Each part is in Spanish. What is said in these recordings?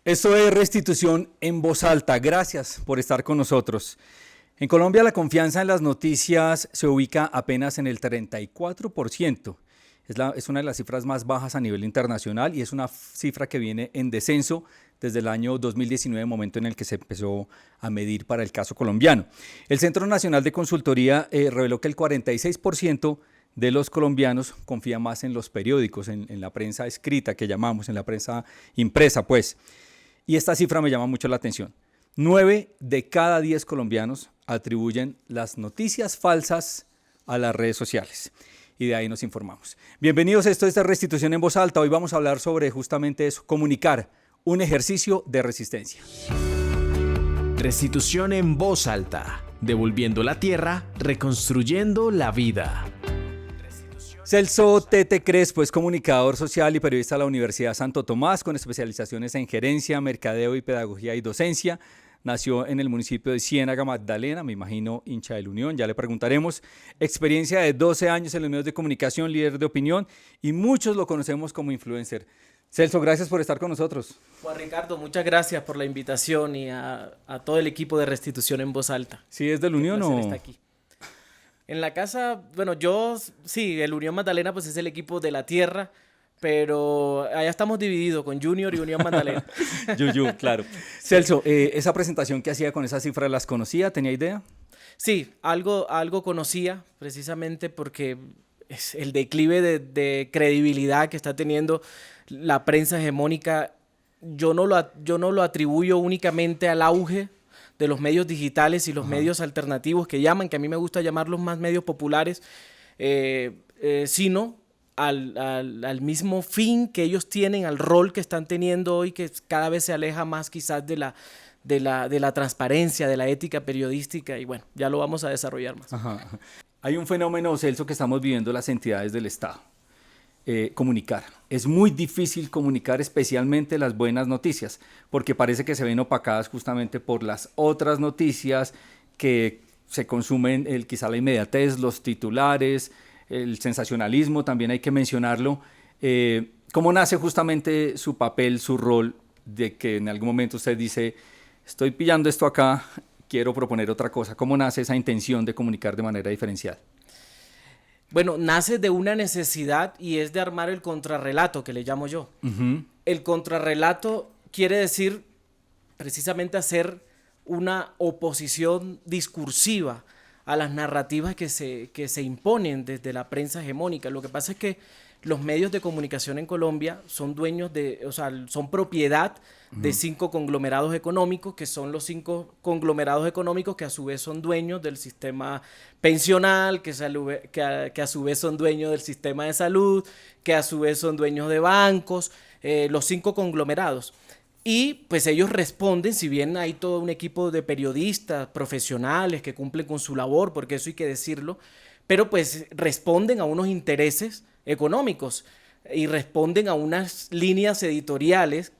Esto es Restitución en Voz Alta. Gracias por estar con nosotros. En Colombia la confianza en las noticias se ubica apenas en el 34%. Es una de las cifras más bajas a nivel internacional y es una cifra que viene en descenso desde el año 2019, momento en el que se empezó a medir para el caso colombiano. El Centro Nacional de Consultoría reveló que el 46% de los colombianos confía más en los periódicos, en la prensa escrita que llamamos, en la prensa impresa, pues. Y esta cifra me llama mucho la atención. 9 de cada 10 colombianos atribuyen las noticias falsas a las redes sociales. Y de ahí nos informamos. Bienvenidos a esto de Restitución en Voz Alta. Hoy vamos a hablar sobre justamente eso, comunicar, un ejercicio de resistencia. Restitución en Voz Alta. Devolviendo la tierra, reconstruyendo la vida. Celso Tete Crespo es comunicador social y periodista de la Universidad Santo Tomás con especializaciones en gerencia, mercadeo y pedagogía y docencia. Nació en el municipio de Ciénaga, Magdalena, me imagino hincha del Unión, ya le preguntaremos. Experiencia de 12 años en los medios de comunicación, líder de opinión y muchos lo conocemos como influencer. Celso, gracias por estar con nosotros. Juan Ricardo, muchas gracias por la invitación y a todo el equipo de Restitución en Voz Alta. ¿Sí es del Unión o...? Está aquí. En la casa, bueno, sí, el Unión Magdalena pues es el equipo de la tierra, pero allá estamos divididos con Junior y Unión Magdalena. Yuyu, claro. Celso, esa presentación que hacía con esa cifra, ¿las conocía? ¿Tenía idea? Sí, algo conocía, precisamente porque es el declive de credibilidad que está teniendo la prensa hegemónica. Yo no lo atribuyo únicamente al auge de los medios digitales y los medios alternativos que a mí me gusta llamarlos más medios populares, sino al mismo fin que ellos tienen, al rol que están teniendo hoy, que cada vez se aleja más quizás de la transparencia, de la ética periodística, y bueno, ya lo vamos a desarrollar más. Ajá. Hay un fenómeno, Celso, que estamos viviendo las entidades del Estado. Comunicar. Es muy difícil comunicar, especialmente las buenas noticias, porque parece que se ven opacadas justamente por las otras noticias que se consumen, quizá la inmediatez, los titulares, el sensacionalismo, también hay que mencionarlo. ¿Cómo nace justamente su papel, su rol, de que en algún momento usted dice, estoy pillando esto acá, quiero proponer otra cosa? ¿Cómo nace esa intención de comunicar de manera diferencial? Bueno, nace de una necesidad y es de armar el contrarrelato, que le llamo yo. El contrarrelato quiere decir precisamente hacer una oposición discursiva a las narrativas que se imponen desde la prensa hegemónica. Lo que pasa es que los medios de comunicación en Colombia son son propiedad de 5 conglomerados económicos, que son los 5 conglomerados económicos que a su vez son dueños del sistema pensional, que a su vez son dueños del sistema de salud, que a su vez son dueños de bancos, los 5 conglomerados. Y pues ellos responden, si bien hay todo un equipo de periodistas profesionales que cumplen con su labor, porque eso hay que decirlo, pero pues responden a unos intereses económicos y responden a unas líneas editoriales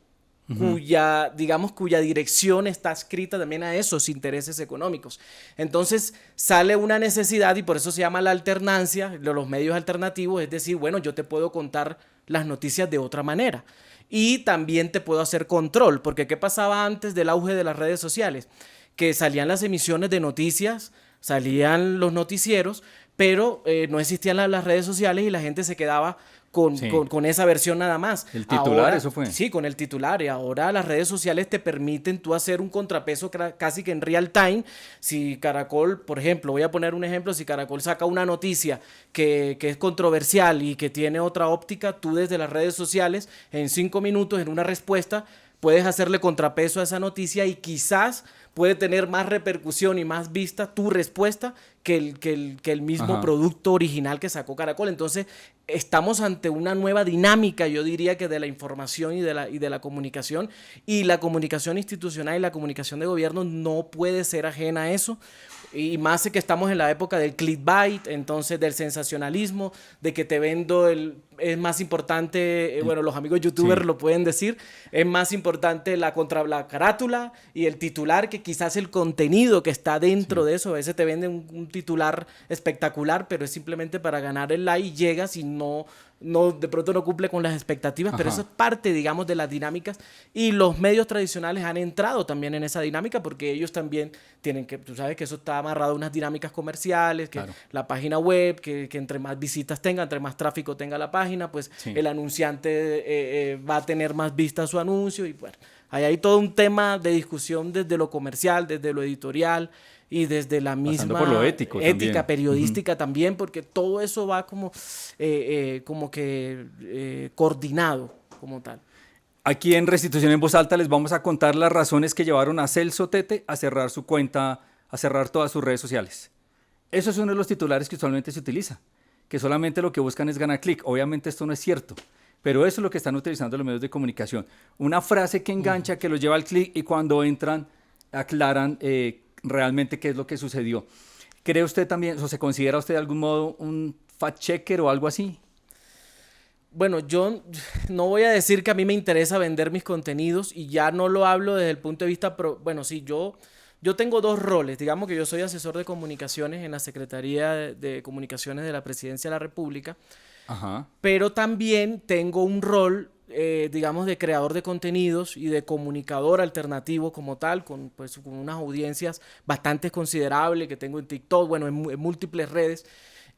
cuya dirección está escrita también a esos intereses económicos. Entonces sale una necesidad y por eso se llama la alternancia de los medios alternativos, es decir, bueno, yo te puedo contar las noticias de otra manera y también te puedo hacer control, porque ¿qué pasaba antes del auge de las redes sociales? Que salían las emisiones de noticias, salían los noticieros, pero no existían las redes sociales y la gente se quedaba con esa versión nada más. ¿El titular ahora, eso fue? Sí, con el titular. Y ahora las redes sociales te permiten tú hacer un contrapeso casi que en real time. Si Caracol, por ejemplo, voy a poner un ejemplo, si Caracol saca una noticia que es controversial y que tiene otra óptica, tú desde las redes sociales, en 5 minutos, en una respuesta, puedes hacerle contrapeso a esa noticia y quizás puede tener más repercusión y más vista tu respuesta que el mismo producto original que sacó Caracol. Entonces, estamos ante una nueva dinámica, yo diría que de la información y de la comunicación, y la comunicación institucional y la comunicación de gobierno no puede ser ajena a eso. Y más que estamos en la época del clickbait, entonces del sensacionalismo, de que te vendo es más importante, bueno, los amigos youtubers lo pueden decir, es más importante la carátula y el titular que quizás el contenido que está dentro de eso. A veces te venden un titular espectacular, pero es simplemente para ganar el like y llegas y no no, de pronto no cumple con las expectativas, pero eso es parte, digamos, de las dinámicas, y los medios tradicionales han entrado también en esa dinámica porque ellos también tienen que, tú sabes que eso está amarrado a unas dinámicas comerciales, que la página web, que entre más visitas tenga, entre más tráfico tenga la página, pues el anunciante va a tener más vistas su anuncio, y bueno, ahí hay todo un tema de discusión desde lo comercial, desde lo editorial, y desde la misma por lo ético ética también. periodística también, porque todo eso va como coordinado como tal. Aquí en Restitución en Voz Alta les vamos a contar las razones que llevaron a Celso Tete a cerrar su cuenta, a cerrar todas sus redes sociales. Eso es uno de los titulares que usualmente se utiliza, que solamente lo que buscan es ganar clic. Obviamente esto no es cierto, pero eso es lo que están utilizando los medios de comunicación. Una frase que engancha, que los lleva al clic, y cuando entran aclaran realmente qué es lo que sucedió. ¿Cree usted también, o se considera usted de algún modo un fact-checker o algo así? Bueno, yo no voy a decir que a mí me interesa vender mis contenidos, y ya no lo hablo desde el punto de vista, bueno, sí, yo tengo dos roles. Digamos que yo soy asesor de comunicaciones en la Secretaría de Comunicaciones de la Presidencia de la República, pero también tengo un rol, digamos, de creador de contenidos y de comunicador alternativo como tal, con unas audiencias bastante considerables que tengo en TikTok, bueno, en múltiples redes.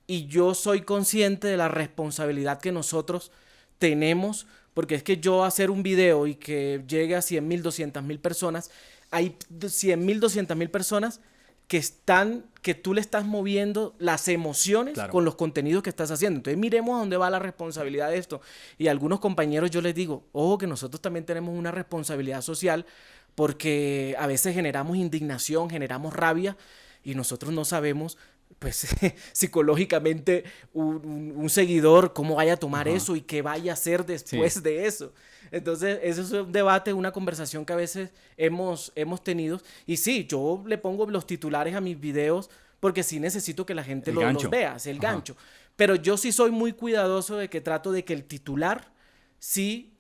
Y yo soy consciente de la responsabilidad que nosotros tenemos, porque es que yo hacer un video y que llegue a 100,000, 200,000 personas, hay 100,000, 200,000 personas que tú le estás moviendo las emociones con los contenidos que estás haciendo. Entonces miremos a dónde va la responsabilidad de esto. Y a algunos compañeros yo les digo, ojo, que nosotros también tenemos una responsabilidad social, porque a veces generamos indignación, generamos rabia, y nosotros no sabemos, pues, psicológicamente un seguidor cómo vaya a tomar eso y qué vaya a hacer después de eso. Entonces, eso es un debate, una conversación que a veces hemos tenido. Y sí, yo le pongo los titulares a mis videos porque sí necesito que la gente los vea, es el gancho. Pero yo sí soy muy cuidadoso de que trato de que el titular sí,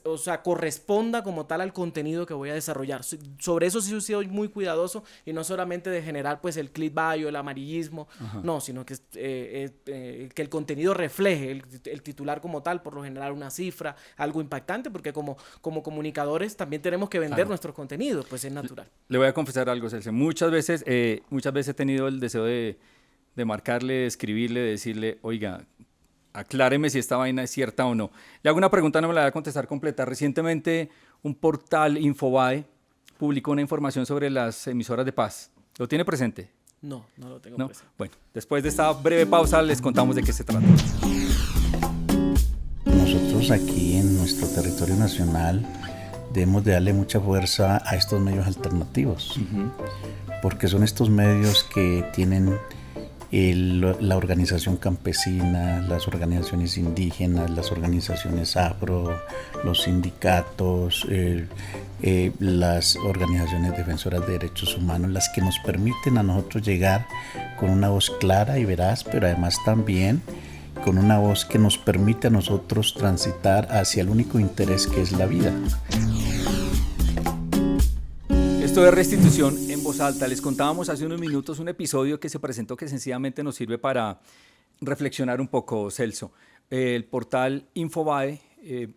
o sea, corresponda como tal al contenido que voy a desarrollar. Sobre eso sí soy muy cuidadoso, y no solamente de generar pues el clickbait o el amarillismo, no, sino que el contenido refleje el titular como tal, por lo general una cifra, algo impactante, porque como comunicadores también tenemos que vender nuestros contenidos, pues es natural. Le voy a confesar algo, Celso. Muchas veces he tenido el deseo de marcarle, de escribirle, de decirle, oiga, acláreme si esta vaina es cierta o no. Le hago una pregunta, no me la voy a contestar completa. Recientemente un portal, Infobae, publicó una información sobre las emisoras de paz. ¿Lo tiene presente? No lo tengo presente. Bueno, después de esta breve pausa les contamos de qué se trata. Nosotros aquí en nuestro territorio nacional debemos de darle mucha fuerza a estos medios alternativos, porque son estos medios que tienen la organización campesina, las organizaciones indígenas, las organizaciones afro, los sindicatos, las organizaciones defensoras de derechos humanos, las que nos permiten a nosotros llegar con una voz clara y veraz, pero además también con una voz que nos permite a nosotros transitar hacia el único interés, que es la vida. Esto es Restitución en Voz Alta. Les contábamos hace unos minutos un episodio que se presentó que sencillamente nos sirve para reflexionar un poco, Celso. El portal Infobae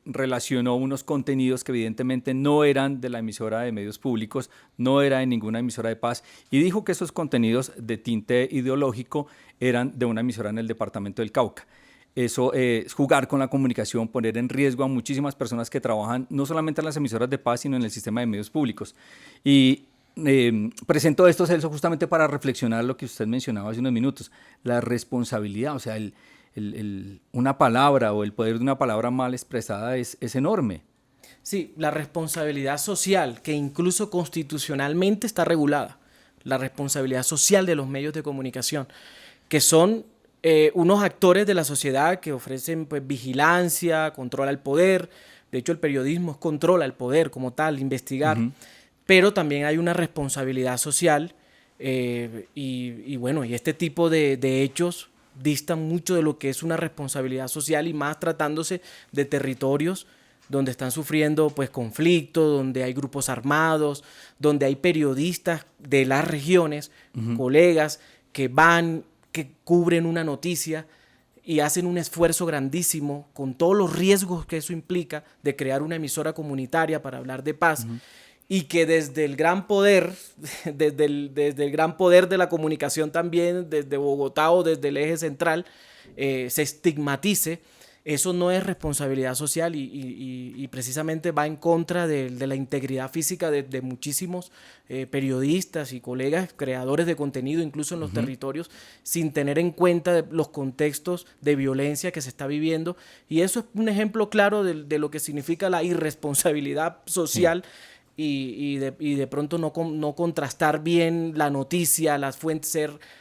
relacionó unos contenidos que evidentemente no eran de la emisora de medios públicos, no era de ninguna emisora de paz, y dijo que esos contenidos de tinte ideológico eran de una emisora en el departamento del Cauca. Eso es jugar con la comunicación, poner en riesgo a muchísimas personas que trabajan no solamente en las emisoras de paz, sino en el sistema de medios públicos. Y presento esto, Celso, justamente para reflexionar lo que usted mencionaba hace unos minutos, la responsabilidad, o sea, una palabra o el poder de una palabra mal expresada es enorme. Sí, la responsabilidad social, que incluso constitucionalmente está regulada, la responsabilidad social de los medios de comunicación, que son unos actores de la sociedad que ofrecen pues vigilancia, control al poder. De hecho, el periodismo controla el poder como tal, investigar, pero también hay una responsabilidad social y bueno, y este tipo de hechos distan mucho de lo que es una responsabilidad social, y más tratándose de territorios donde están sufriendo pues conflictos, donde hay grupos armados, donde hay periodistas de las regiones, colegas que cubren una noticia, y hacen un esfuerzo grandísimo con todos los riesgos que eso implica de crear una emisora comunitaria para hablar de paz. Y que desde el gran poder, desde el gran poder de la comunicación también, desde Bogotá o desde el eje central, se estigmatice, eso no es responsabilidad social y precisamente va en contra de la integridad física de muchísimos periodistas y colegas, creadores de contenido, incluso en los territorios, sin tener en cuenta los contextos de violencia que se está viviendo. Y eso es un ejemplo claro de lo que significa la irresponsabilidad social. Y de pronto no contrastar bien la noticia, las fuentes,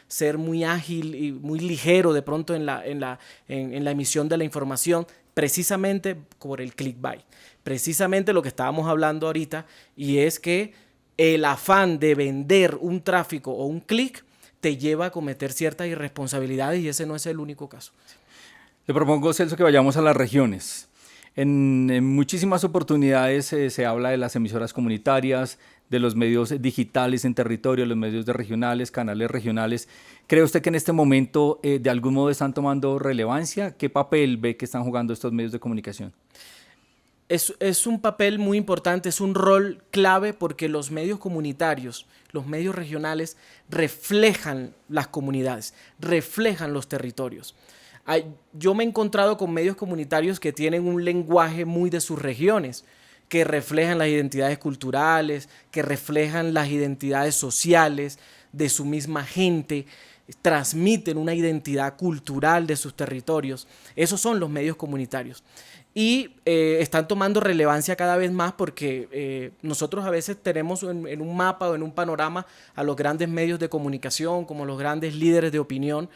ser muy ágil y muy ligero de pronto en la emisión de la información, precisamente por el clickbait. Precisamente lo que estábamos hablando ahorita, y es que el afán de vender un tráfico o un click te lleva a cometer ciertas irresponsabilidades, y ese no es el único caso. Le propongo, Celso, que vayamos a las regiones. En muchísimas oportunidades se habla de las emisoras comunitarias, de los medios digitales en territorio, los medios regionales, canales regionales. ¿Cree usted que en este momento de algún modo están tomando relevancia? ¿Qué papel ve que están jugando estos medios de comunicación? Es un papel muy importante, es un rol clave, porque los medios comunitarios, los medios regionales reflejan las comunidades, reflejan los territorios. Yo me he encontrado con medios comunitarios que tienen un lenguaje muy de sus regiones, que reflejan las identidades culturales, que reflejan las identidades sociales de su misma gente, transmiten una identidad cultural de sus territorios. Esos son los medios comunitarios. Y están tomando relevancia cada vez más, porque nosotros a veces tenemos en un mapa o en un panorama a los grandes medios de comunicación como los grandes líderes de opinión,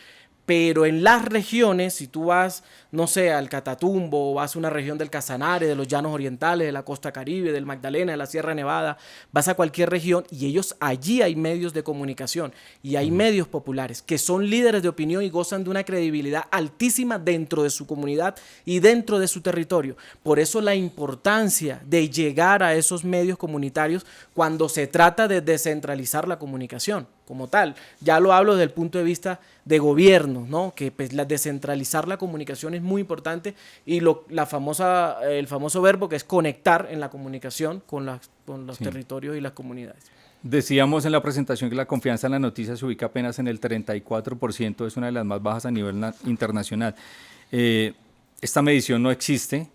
pero en las regiones, si tú vas, no sé, al Catatumbo, o vas a una región del Casanare, de los Llanos Orientales, de la Costa Caribe, del Magdalena, de la Sierra Nevada, vas a cualquier región y allí hay medios de comunicación y hay medios populares que son líderes de opinión y gozan de una credibilidad altísima dentro de su comunidad y dentro de su territorio. Por eso la importancia de llegar a esos medios comunitarios cuando se trata de descentralizar la comunicación como tal. Ya lo hablo desde el punto de vista de gobierno, ¿no? Que pues, descentralizar la comunicación es muy importante, y el famoso verbo que es conectar en la comunicación con los territorios y las comunidades. Decíamos en la presentación que la confianza en la noticia se ubica apenas en el 34%, es una de las más bajas a nivel internacional. Esta medición no existe,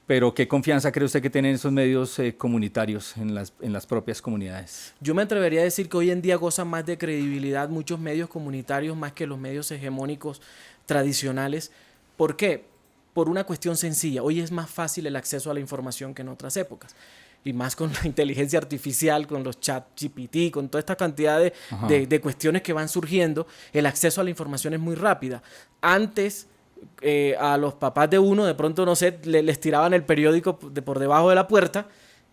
pero ¿qué confianza cree usted que tienen esos medios comunitarios en las propias comunidades? Yo me atrevería a decir que hoy en día gozan más de credibilidad muchos medios comunitarios más que los medios hegemónicos tradicionales. ¿Por qué? Por una cuestión sencilla. Hoy es más fácil el acceso a la información que en otras épocas. Y más con la inteligencia artificial, con los chat GPT, con toda esta cantidad de cuestiones que van surgiendo, el acceso a la información es muy rápida. Antes, a los papás de uno, de pronto, no sé, les tiraban el periódico por debajo de la puerta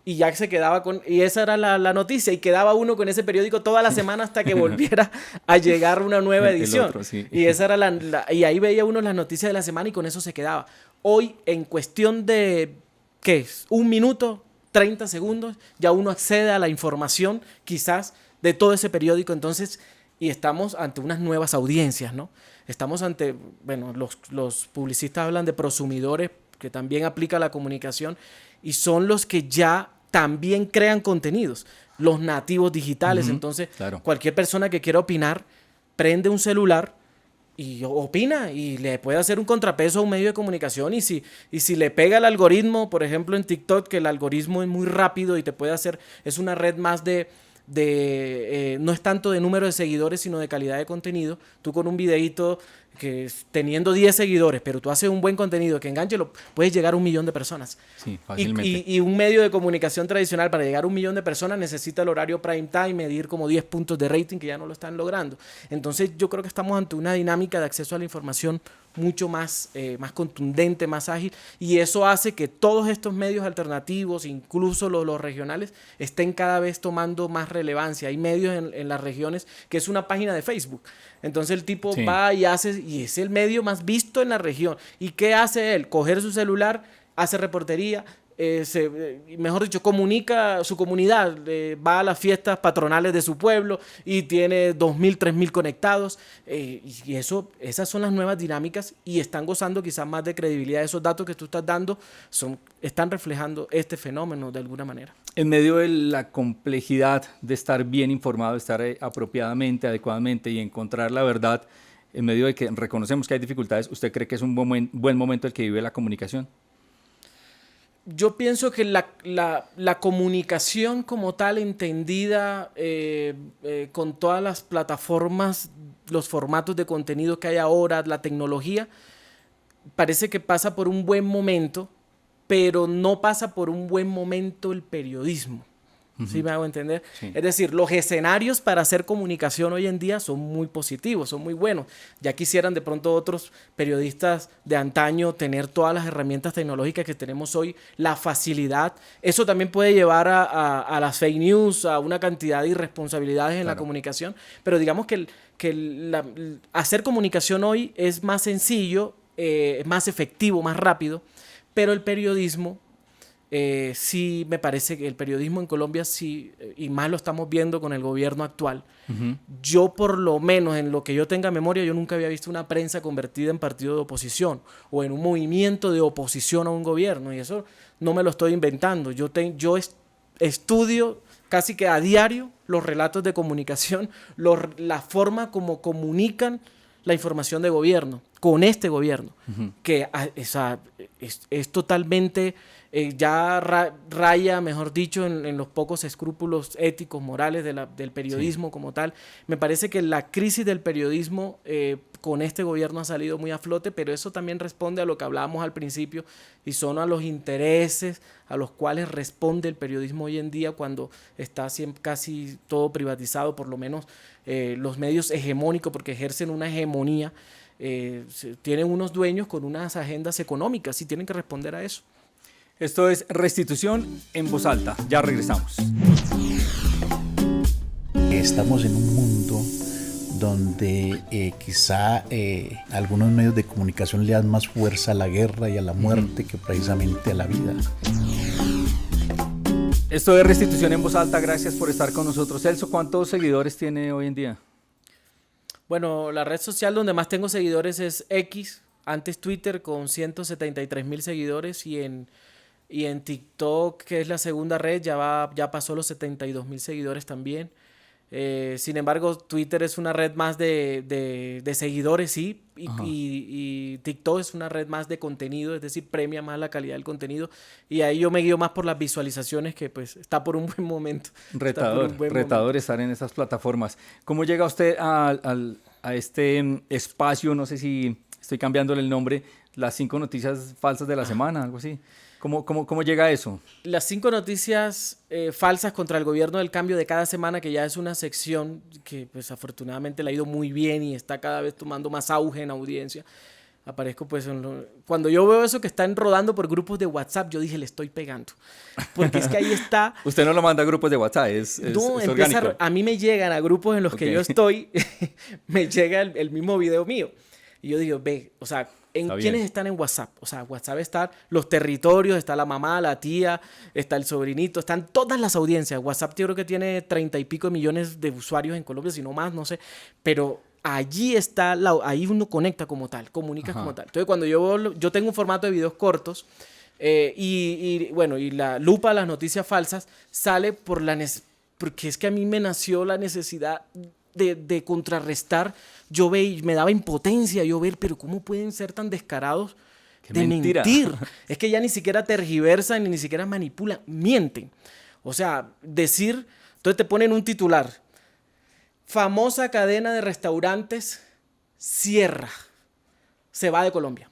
y ya se quedaba y esa era la noticia, y quedaba uno con ese periódico toda la semana hasta que volviera a llegar una nueva edición. Otro, sí. Y esa era y ahí veía uno las noticias de la semana y con eso se quedaba. Hoy, en cuestión de, ¿qué es? 1 minuto, 30 segundos, ya uno accede a la información, quizás, de todo ese periódico. Entonces, y estamos ante unas nuevas audiencias, ¿no? Estamos ante, bueno, los publicistas hablan de prosumidores, que también aplica la comunicación, y son los que ya también crean contenidos, los nativos digitales. Entonces, claro, cualquier persona que quiera opinar, prende un celular y opina, y le puede hacer un contrapeso a un medio de comunicación, y si le pega el algoritmo, por ejemplo en TikTok, que el algoritmo es muy rápido y te puede hacer, es una red más no es tanto de número de seguidores, sino de calidad de contenido. Tú con un videíto que teniendo 10 seguidores, pero tú haces un buen contenido que enganche, puedes llegar a 1 millón de personas. Sí, fácilmente. Y un medio de comunicación tradicional, para llegar a 1 millón de personas, necesita el horario prime time, medir como 10 puntos de rating, que ya no lo están logrando. Entonces yo creo que estamos ante una dinámica de acceso a la información mucho más contundente, más ágil, y eso hace que todos estos medios alternativos, incluso los regionales, estén cada vez tomando más relevancia. Hay medios en las regiones que es una página de Facebook. Entonces el tipo va y hace, y es el medio más visto en la región. ¿Y qué hace él? Coger su celular, hace reportería, mejor dicho, comunica su comunidad, va a las fiestas patronales de su pueblo y tiene 2.000, 3.000 conectados. Y esas son las nuevas dinámicas y están gozando quizás más de credibilidad. Esos datos que tú estás dando están reflejando este fenómeno de alguna manera. En medio de la complejidad de estar bien informado, de estar apropiadamente, adecuadamente y encontrar la verdad, en medio de que reconocemos que hay dificultades, ¿usted cree que es un buen momento el que vive la comunicación? Yo pienso que la comunicación como tal, entendida con todas las plataformas, los formatos de contenido que hay ahora, la tecnología, parece que pasa por un buen momento, pero no pasa por un buen momento el periodismo. ¿Sí me hago entender? Sí. Es decir, los escenarios para hacer comunicación hoy en día son muy positivos, son muy buenos. Ya quisieran de pronto otros periodistas de antaño tener todas las herramientas tecnológicas que tenemos hoy, la facilidad. Eso también puede llevar a las fake news, a una cantidad de irresponsabilidades en la comunicación. Pero digamos que hacer comunicación hoy es más sencillo, más efectivo, más rápido, pero el periodismo... sí, me parece que el periodismo en Colombia sí, y más lo estamos viendo con el gobierno actual. Yo por lo menos en lo que yo tenga memoria, yo nunca había visto una prensa convertida en partido de oposición o en un movimiento de oposición a un gobierno, y eso no me lo estoy inventando. Yo estudio casi que a diario los relatos de comunicación, la forma como comunican la información de gobierno con este gobierno, que es totalmente... ya raya, mejor dicho, en los pocos escrúpulos éticos, morales del periodismo como tal. Me parece que la crisis del periodismo con este gobierno ha salido muy a flote, pero eso también responde a lo que hablábamos al principio y son a los intereses a los cuales responde el periodismo hoy en día cuando está casi todo privatizado, por lo menos los medios hegemónicos, porque ejercen una hegemonía, tienen unos dueños con unas agendas económicas y tienen que responder a eso. Esto es Restitución en Voz Alta. Ya regresamos. Estamos en un mundo donde quizá algunos medios de comunicación le dan más fuerza a la guerra y a la muerte que precisamente a la vida. Esto es Restitución en Voz Alta. Gracias por estar con nosotros. Celso, ¿cuántos seguidores tiene hoy en día? Bueno, la red social donde más tengo seguidores es X, antes Twitter, con 173,000 seguidores, y en TikTok, que es la segunda red, ya pasó los 72,000 seguidores también. Sin embargo, Twitter es una red más de seguidores, sí, y TikTok es una red más de contenido, es decir, premia más la calidad del contenido, y ahí yo me guío más por las visualizaciones, que pues está por un buen momento. Retador estar en esas plataformas. ¿Cómo llega usted a este espacio? No sé si estoy cambiándole el nombre, las 5 noticias falsas de la semana, algo así. ¿Cómo llega a eso? Las 5 noticias falsas contra el gobierno del cambio de cada semana, que ya es una sección que pues afortunadamente le ha ido muy bien y está cada vez tomando más auge en audiencia. Aparezco pues cuando yo veo eso que están rodando por grupos de WhatsApp, yo dije, le estoy pegando. Porque es que ahí está... Usted no lo manda a grupos de WhatsApp, es orgánico. A mí me llegan a grupos en los que yo estoy, me llega el mismo video mío. Y yo digo, o sea... ¿Quiénes están en WhatsApp? O sea, WhatsApp están los territorios, está la mamá, la tía, está el sobrinito, están todas las audiencias. WhatsApp yo creo que tiene 30 y pico millones de usuarios en Colombia, si no más, no sé. Pero allí está, ahí uno conecta como tal, comunica como tal. Entonces, cuando yo tengo un formato de videos cortos y la lupa, las noticias falsas, sale porque es que a mí me nació la necesidad de contrarrestar. Yo me daba impotencia pero ¿cómo pueden ser tan descarados de mentir? Es que ya ni siquiera tergiversan ni siquiera manipulan, mienten. O sea, entonces te ponen un titular: famosa cadena de restaurantes cierra, se va de Colombia.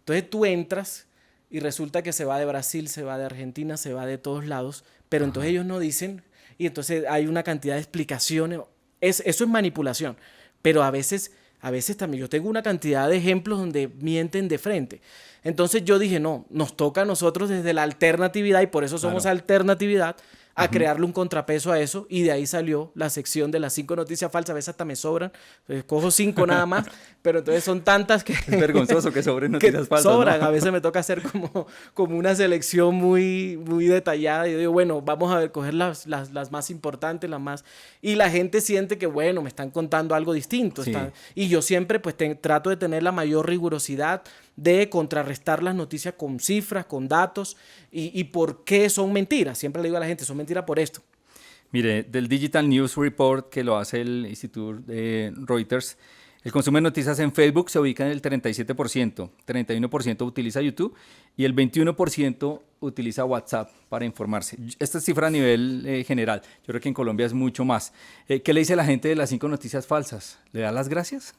Entonces tú entras y resulta que se va de Brasil, se va de Argentina, se va de todos lados, pero entonces ellos no dicen, y entonces hay una cantidad de explicaciones. Eso es manipulación. Pero a veces también yo tengo una cantidad de ejemplos donde mienten de frente. Entonces yo dije, no, nos toca a nosotros desde la alternatividad, y por eso somos alternatividad, a crearle un contrapeso a eso, y de ahí salió la sección de las 5 noticias falsas. A veces hasta me sobran, cojo 5 nada más, pero entonces son tantas que... Es vergonzoso que sobren noticias falsas, sobran, ¿no? A veces me toca hacer como una selección muy detallada, y yo digo, bueno, vamos a ver, coger las más importantes, las más... Y la gente siente que, bueno, me están contando algo distinto. Sí. Y yo siempre pues trato de tener la mayor rigurosidad de contrarrestar las noticias con cifras, con datos, y por qué son mentiras. Siempre le digo a la gente, son mentiras por esto. Mire, del Digital News Report que lo hace el Instituto de Reuters, el consumo de noticias en Facebook se ubica en el 37%, 31% utiliza YouTube y el 21% utiliza WhatsApp para informarse. Esta es cifra a nivel general. Yo creo que en Colombia es mucho más. ¿Qué le dice la gente de las 5 noticias falsas? ¿Le da las gracias?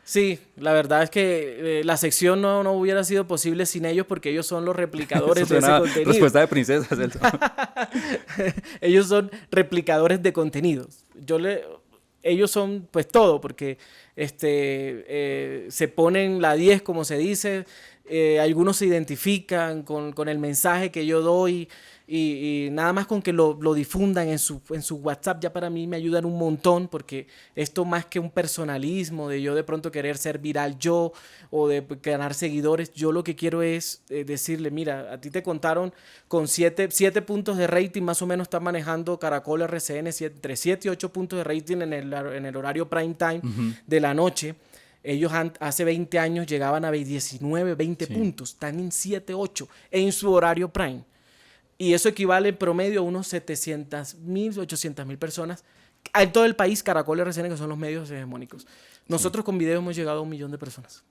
Sí, la verdad es que la sección no hubiera sido posible sin ellos, porque ellos son los replicadores de ese contenido. Respuesta de princesa, Celso. Ellos son replicadores de contenidos. Ellos son pues todo, porque se ponen la 10, como se dice. Algunos se identifican con el mensaje que yo doy, y nada más con que lo difundan en su WhatsApp ya para mí me ayudan un montón, porque esto, más que un personalismo de yo de pronto querer ser viral yo o de ganar seguidores, yo lo que quiero es decirle, mira, a ti te contaron con 7 puntos de rating, más o menos está manejando Caracol RCN, entre 7 y 8 puntos de rating en el horario prime time de la noche. Ellos hace 20 años llegaban a 19, 20 puntos, están en 7, 8 en su horario prime. Y eso equivale en promedio a unos 700,000, 800,000 personas en todo el país. Caracol y RCN, que son los medios hegemónicos. Nosotros con video hemos llegado a 1 millón de personas.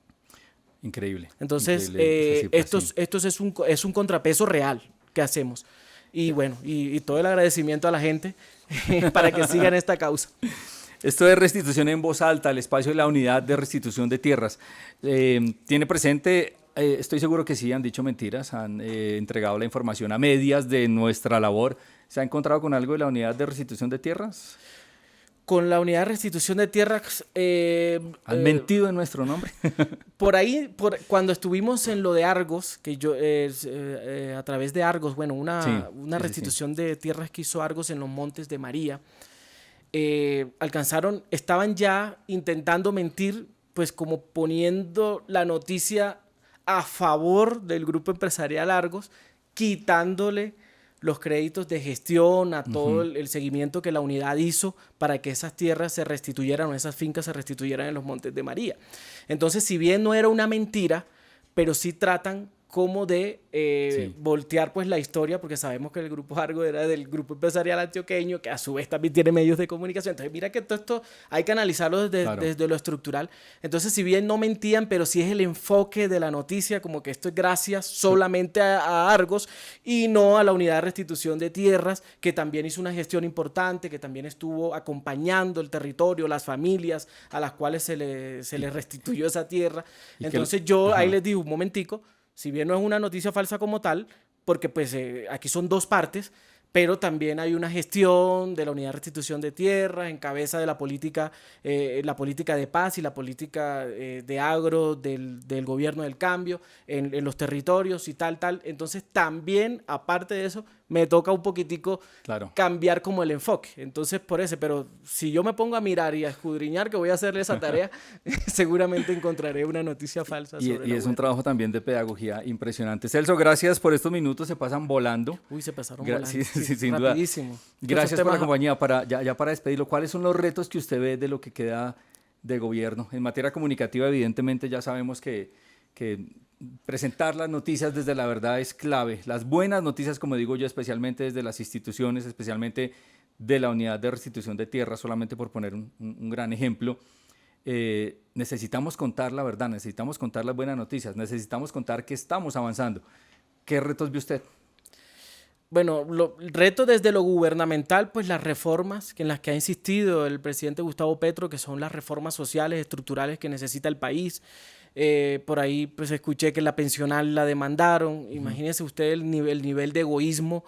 Increíble. Entonces, increíble esto es un contrapeso real que hacemos. Y bueno, y todo el agradecimiento a la gente para que sigan esta causa. Esto de restitución en voz alta, el espacio de la unidad de restitución de tierras, ¿tiene presente? Estoy seguro que sí, han dicho mentiras, han entregado la información a medias de nuestra labor. ¿Se ha encontrado con algo de la unidad de restitución de tierras? Con la unidad de restitución de tierras... ¿Han mentido en nuestro nombre? Por ahí, cuando estuvimos en lo de Argos, que yo a través de Argos, bueno, una restitución de tierras que hizo Argos en los Montes de María, estaban ya intentando mentir, pues como poniendo la noticia a favor del grupo empresarial Argos, quitándole los créditos de gestión a todo el seguimiento que la unidad hizo para que esas tierras se restituyeran, o esas fincas se restituyeran en los Montes de María. Entonces, si bien no era una mentira, pero sí tratan como de voltear pues la historia, porque sabemos que el grupo Argos era del grupo empresarial antioqueño, que a su vez también tiene medios de comunicación. Entonces mira que todo esto hay que analizarlo desde lo estructural. Entonces, si bien no mentían, pero sí es el enfoque de la noticia, como que esto es gracias solamente a Argos y no a la unidad de restitución de tierras, que también hizo una gestión importante, que también estuvo acompañando el territorio, las familias a las cuales se les restituyó esa tierra. Entonces ahí les digo un momentico, si bien no es una noticia falsa como tal, porque pues aquí son 2 partes, pero también hay una gestión de la unidad de restitución de tierras en cabeza de la política de paz y la política de agro del gobierno del cambio en los territorios y tal. Entonces también, aparte de eso, me toca un poquitico cambiar como el enfoque. Entonces, por eso, pero si yo me pongo a mirar y a escudriñar, que voy a hacerle esa tarea, seguramente encontraré una noticia falsa. Y es un trabajo también de pedagogía impresionante. Celso, gracias por estos minutos, se pasan volando. Uy, se pasaron volando. Sí, sin duda. Rapidísimo. Gracias por la compañía. Ya para despedirlo, ¿cuáles son los retos que usted ve de lo que queda de gobierno? En materia comunicativa, evidentemente, ya sabemos que presentar las noticias desde la verdad es clave. Las buenas noticias, como digo yo, especialmente desde las instituciones, especialmente de la unidad de restitución de tierras, solamente por poner un gran ejemplo. Necesitamos contar la verdad, necesitamos contar las buenas noticias, necesitamos contar que estamos avanzando. ¿Qué retos ve usted? Bueno, el reto desde lo gubernamental, pues las reformas en las que ha insistido el presidente Gustavo Petro, que son las reformas sociales, estructurales que necesita el país. Por ahí pues escuché que la pensional la demandaron. Imagínese usted el nivel de egoísmo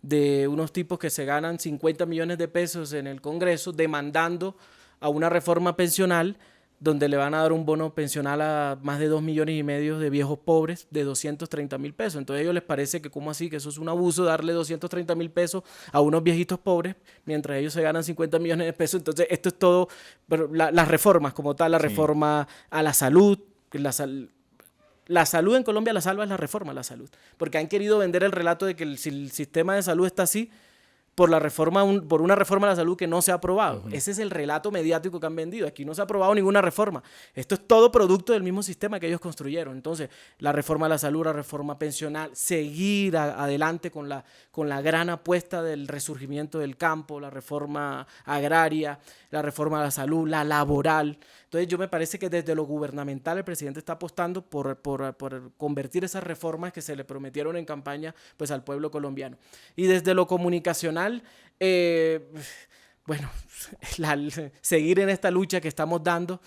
de unos tipos que se ganan 50 millones de pesos en el Congreso demandando a una reforma pensional donde le van a dar un bono pensional a más de 2,5 millones de viejos pobres de 230,000 pesos. Entonces a ellos les parece que ¿cómo así? Que eso es un abuso darle 230,000 pesos a unos viejitos pobres mientras ellos se ganan 50 millones de pesos. Entonces esto es todo, pero las reformas como tal, la reforma a la salud, la salud en Colombia la salva es la reforma a la salud, porque han querido vender el relato de que si el sistema de salud está así, por una reforma a la salud que no se ha aprobado. Ese es el relato mediático que han vendido. Aquí no se ha aprobado ninguna reforma. Esto es todo producto del mismo sistema que ellos construyeron. Entonces, la reforma a la salud, la reforma pensional, seguir adelante con la gran apuesta del resurgimiento del campo, la reforma agraria, la reforma a la salud, la laboral. Entonces, yo me parece que desde lo gubernamental el presidente está apostando por convertir esas reformas que se le prometieron en campaña pues, al pueblo colombiano. Y desde lo comunicacional, seguir en esta lucha que estamos dando,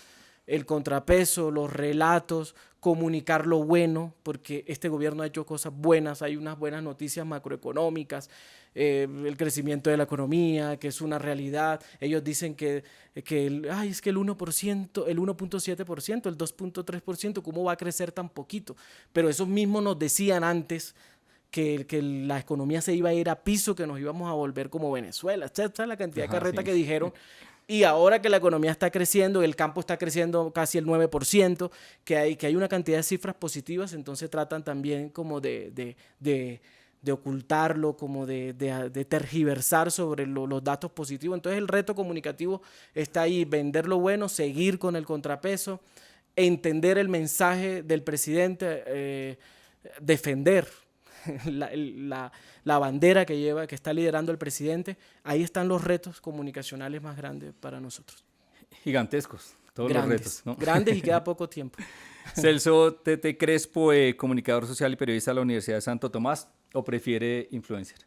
el contrapeso, los relatos, comunicar lo bueno, porque este gobierno ha hecho cosas buenas, hay unas buenas noticias macroeconómicas, el crecimiento de la economía, que es una realidad. Ellos dicen que es que el 1%, el 1.7%, el 2.3%, ¿cómo va a crecer tan poquito? Pero esos mismos nos decían antes que la economía se iba a ir a piso, que nos íbamos a volver como Venezuela. Esta es la cantidad de carreta que dijeron. Y ahora que la economía está creciendo, el campo está creciendo casi el 9%, que hay una cantidad de cifras positivas, entonces tratan también como de ocultarlo, como de tergiversar sobre los datos positivos. Entonces el reto comunicativo está ahí, vender lo bueno, seguir con el contrapeso, entender el mensaje del presidente, defender la bandera que está liderando el presidente. Ahí están los retos comunicacionales más grandes para nosotros. Gigantescos, todos los retos, ¿no? Grandes y queda poco tiempo. Celso Tete Crespo, comunicador social y periodista de la Universidad de Santo Tomás, ¿o prefiere influencer?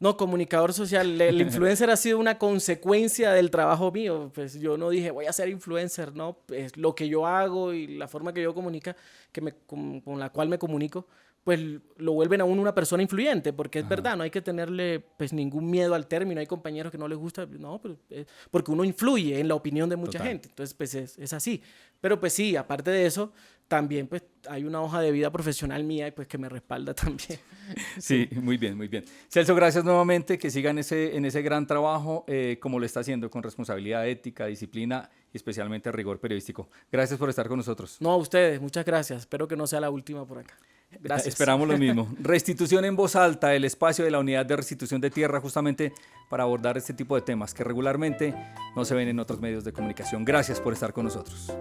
No, comunicador social. El influencer ha sido una consecuencia del trabajo mío. Pues yo no dije, voy a ser influencer, ¿no? Es lo que yo hago y la forma que yo comunico, con la cual me comunico, pues lo vuelven a uno una persona influyente, porque es verdad, no hay que tenerle pues ningún miedo al término. Hay compañeros que no les gusta, no, pero, porque uno influye en la opinión de mucha gente. Entonces, pues es así. Pero pues sí, aparte de eso, también pues hay una hoja de vida profesional mía pues que me respalda también. Sí, muy bien, muy bien. Celso, gracias nuevamente, que siga en ese gran trabajo, como lo está haciendo, con responsabilidad ética, disciplina y especialmente rigor periodístico. Gracias por estar con nosotros. No, a ustedes, muchas gracias. Espero que no sea la última por acá. Gracias. Esperamos lo mismo. Restitución en Voz Alta, el espacio de la Unidad de Restitución de Tierra, justamente para abordar este tipo de temas que regularmente no se ven en otros medios de comunicación. Gracias por estar con nosotros.